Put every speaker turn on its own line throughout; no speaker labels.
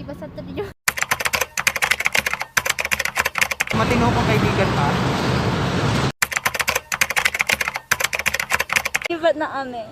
basta tuloy yung...
Matino kong kaibigan pa.
Iba't na kami.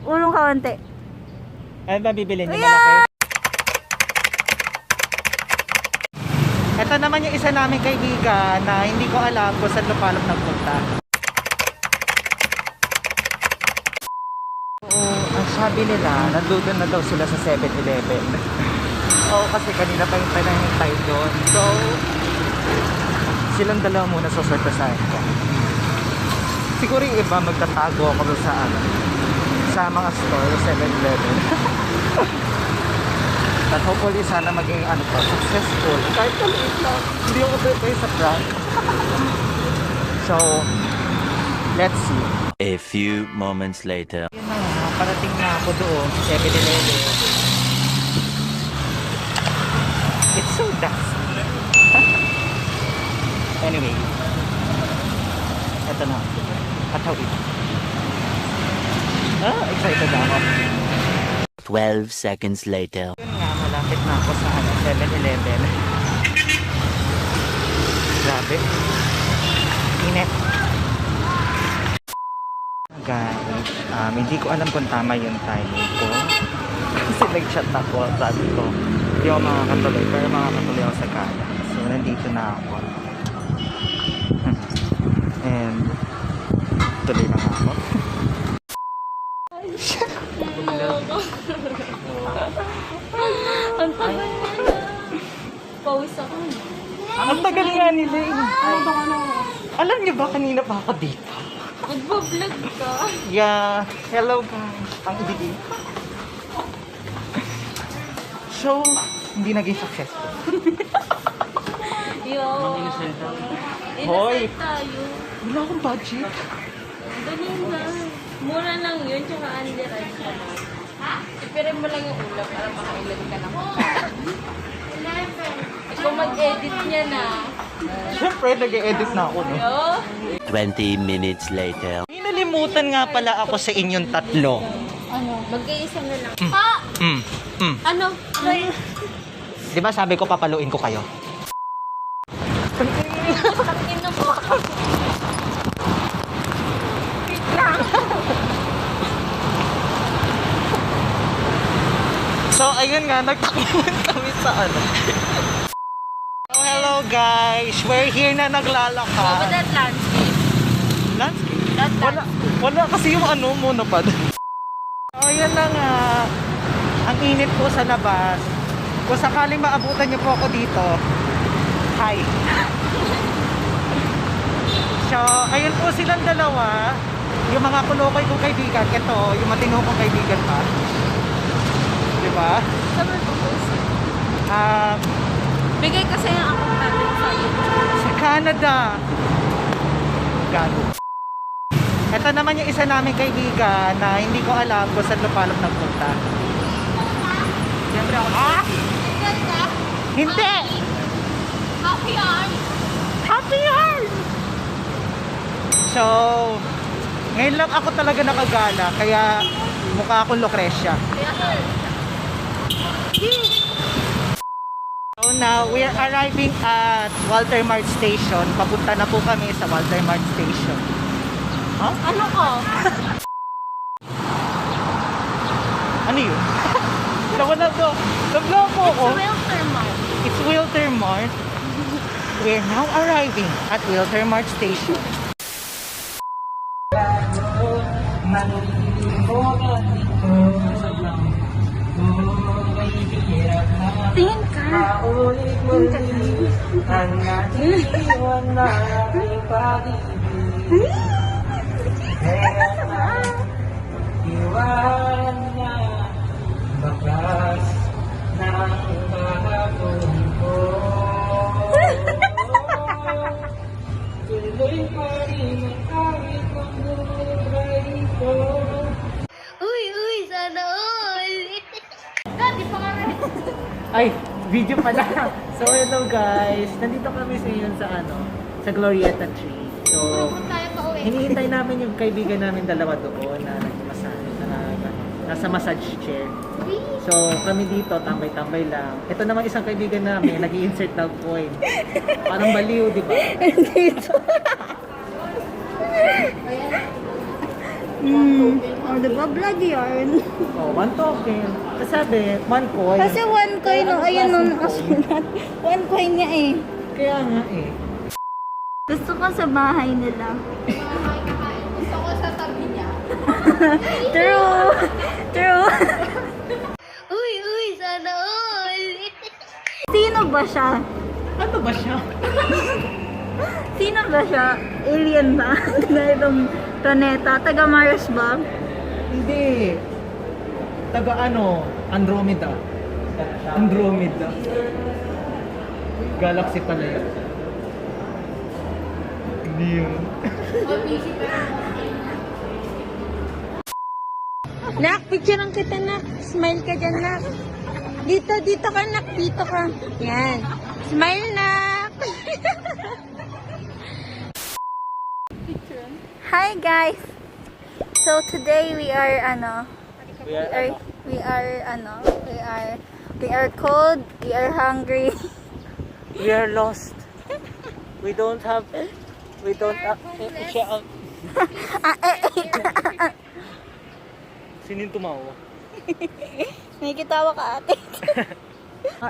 Ulong kaunti.
Ano ba bibilin niyo malaki? Ito naman yung isa naming kaibigan na hindi ko alam kung saan lupalop nagpunta. Oo, ang sabi nila, nandun na daw sila sa 7-Eleven. Oo, kasi kanina pa yung pinahintay doon. So, silang dalawa muna sa sorpresahin ko. Siguro yung iba magtatago ako doon sa sa mga store, 7-Eleven. But hopefully sana maging successful. Kahit kaliit lang, hindi ako prepare sa prank. So, let's see.
A few moments later.
Yun na nga, parating na ako doon sa 7-Eleven. It's so dusty. Anyway, eto na. Katawid. Excited ako.
12 seconds later.
Yun nga, malapit na ako sa 7-Eleven. Grabe. Init. Guys, hindi ko alam kung tama yung timing ko. Kasi nag-chat ako, sabi ko, hindi ako makakatuloy, pero makakatuloy ako sa kaya. So, nandito na ako. And, tuloy na nga ako.
Ang tagal nila. Pawis ako.
Ang tagal nga nila eh. Alam niyo ba, kanina pa ako dito?
Nagbablog ka.
Yeah, hello guys. Ang ibigay. So, hindi naging successful.
Yo.
Hoy.
Inasal tayo.
Wala akong budget.
Dali na. Mura lang yun, tsaka under rice ka lang. Ipirin mo lang yung ulam para makailan ka na pagkain. Ikaw mag-edit niya na.
Siyempre, nag-e-edit na ako, no?
Yo.
20 minutes later.
May nalimutan nga pala ako sa inyong tatlo.
Ano? Mag-iisa na lang. Ah! Ano?
Di ba sabi ko papaluin ko kayo?
Sakin na mo. Wait lang.
So, ayun nga, nagtakbuhan kami sa So, hello guys. We're here na
Over
naglalakad.
that landscape.
Landscape?
That
Wala kasi yung monopod. So, ayan na nga. Ang init po sa labas. Kung sakaling maabutan niyo po ako dito, hi. So, ayun po silang dalawa. Yung mga kulokoy kong kaibigan. Ito, yung matino kong kaibigan pa. Diba?
Saan mo post? Bigay kasi yung account natin sa iyo.
Sa Canada. Gago. Ito naman yung isa naming kaibigan na hindi ko alam kung saan lupalop nagpunta. Siyempre ako. Hindi!
Happy Arms!
Happy Heart! So, ngayon lang ako talaga nakagala, kaya mukha akong Lucrecia. So now, we are arriving at Walter Mart Station. Papunta na po kami sa Walter Mart Station. Huh?
Ano ko?
Ano yun? Nawala to. Nabla po ako.
Wilter Mart.
It's Wilter Mart. We're now arriving at Wilter Mart Station.
Tingin ka. Uy, sana all. Dati pa nga rin.
Ay, video pala. So hello guys. Nandito kami sa ngayon sa sa Glorieta Tree. So,
Punta tayo
hinihintay namin yung kaibigan namin dalawa doon na nagmasahe, nasa massage chair. So, kami dito, tambay-tambay lang. Ito naman isang kaibigan namin, nag-i-insert ng coin. Parang baliw, di ba?
Dito. Oh, diba? Vlog yarn.
Oh, 1 token. Kasi sabi, 1 coin.
Kasi 1 coin, no, ayun no, nakasulat. 1 coin niya eh.
Kaya nga eh.
Gusto ko sa bahay nila.
Gusto ko sa tabi niya.
True! True!
Uy, sana all.
Sino ba siya?
Ano ba siya?
Sino ba siya? Alien ba? Na itong planeta? Taga Mars ba?
Hindi. Taga ano? Andromeda. Andromeda. Galaxy pala yun. Hindi yun.
Nak, picturean kita, Nak. Smile ka dyan, Nak. Dito ka, Nak. Dito ka. Yan. Smile, Nak. Hi, guys. So, today we are, we are cold, we are hungry.
We are lost. We don't have... Sino yung tumawa?
May kitawa ka, ate.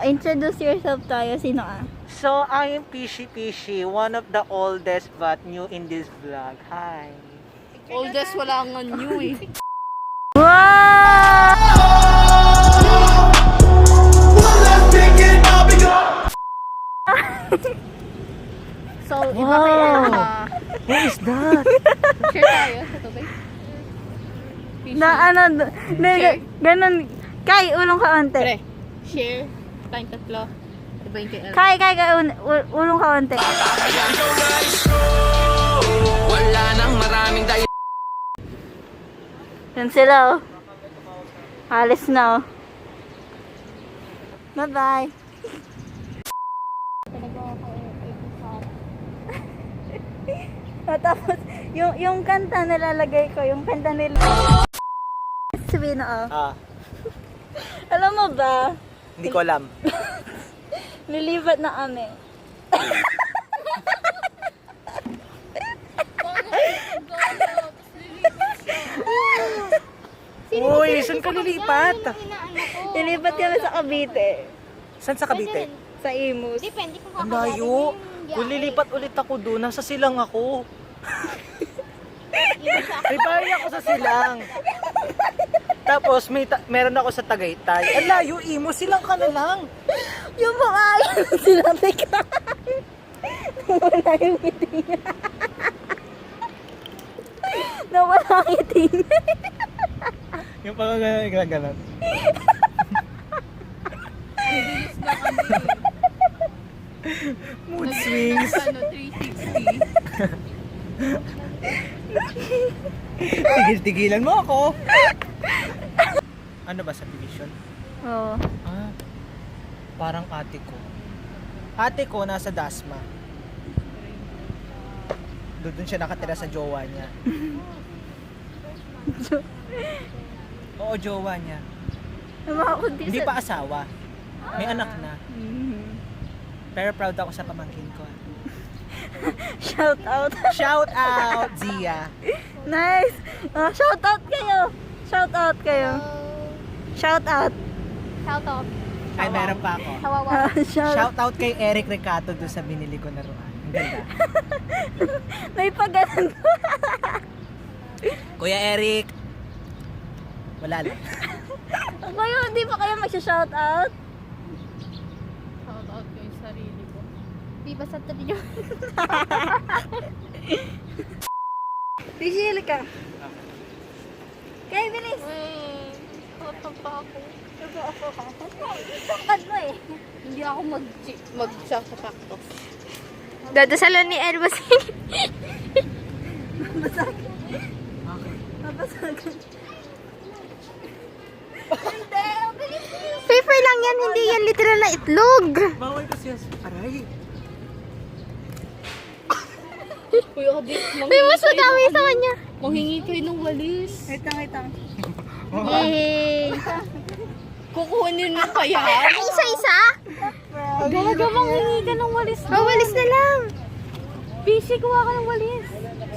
Introduce yourself tayo. Sino ah?
So, I am Pishi, one of the oldest but new in this vlog. Hi.
Oldest wala nga new eh.
Wow!
So,
Wow! Who is that?
share tayo sa tubig.
Ganun. Kay, ulong ka onte.
Pre, share. Tayong tatlo. Iba yung kay El.
Kay, ulong ka onte.
Wala nang maraming dahilan.
Yan sila, oh. Alis na, oh. Bye-bye. Tapos, yung kanta nalalagay ko, yung kanta nila. Sabihin na, oh. Alam mo ba?
Hindi ko alam.
Nilipat na kami.
Uy, saan ka lilipat?
Nilipat kami sa Cavite.
Saan sa Cavite?
Sa Imus.
Ang layo. Kung lilipat ulit ako doon, nasa silang ako. May bahay ako sa silang. Tapos meron ako sa Tagaytay. Ang layo, Imo, silang ka na lang.
Yung mga ayaw sinabi ka. Nawala yung ngiti niya. Nawala ang ngiti niya.
Yung pagkagalan. Mood swings.
Ano, 360.
Tigil-tigilan mo ako. Ano ba sa division?
Oo.
Ah, parang ate ko. Ate ko nasa Dasma. Doon siya nakatira sa jowa niya. Oo, jowa niya. Hindi pa asawa. May anak na. Pero proud ako sa pamangkin ko.
Shout out.
Shout out, Zia.
Nice. Shout out kayo. Shout out kayo. Shout out.
Shout out.
Ay, meron pa ako.
Kawawa.
Shout out kay Eric Ricato doon sa binili ko na ruan. Ang ganda.
May paganan ko.
Kuya Eric. Wala lang.
Kayo, hindi pa kayo magsha-shout out?
Shout out ko yung sarili ko. Di ba sa tabi nyo?
Bigil ka. Kaya bilis.
Wait. Kotong pa ako.
Tangkad mo eh.
Hindi ako mag-shout sa cactus.
Dadasalan ni Elba Babasagan.
Paper lang yan, hindi yan literal na itlog.
Bawal kasi yan. Aray.
Kuya Adik,
May mas madami sa kanya.
manghingi kayo ng walis.
Wait lang. Yay!
Kukunin mo kaya?
Isa-isa?
Gaga, manghingi ka ng walis.
Oh, walis na lang.
Busy, kuha ka ng walis.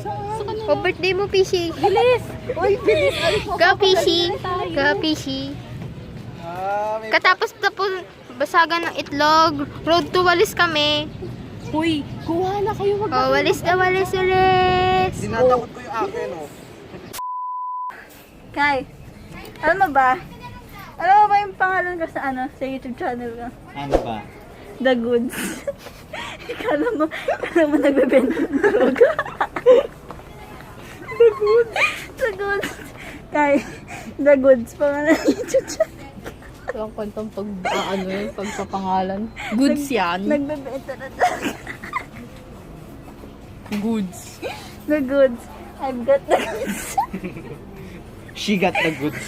Sa kanila.
Oh, birthday mo, Pishi.
Bilis! Uy, bilis!
Go, Pishi. Go, Pishi. Katapos basagan ng itlog. Road to walis kami.
Uy, kuha na kayo. Wag
Oh, walis na walis ulit.
Tinatakot ko yung akin, oh.
Kai, alam mo ba? Alam mo ba yung pangalan ko sa sa YouTube channel ko?
Ano ba?
The Goods. Kala mo nagbebenta ng droga. The Goods. Kai, The Goods, pangalan ng YouTube channel.
Ang kwentong pagpapangalan. Goods yan.
Nagbebenta na droga.
Goods.
The Goods. I've got the goods.
She got the goods.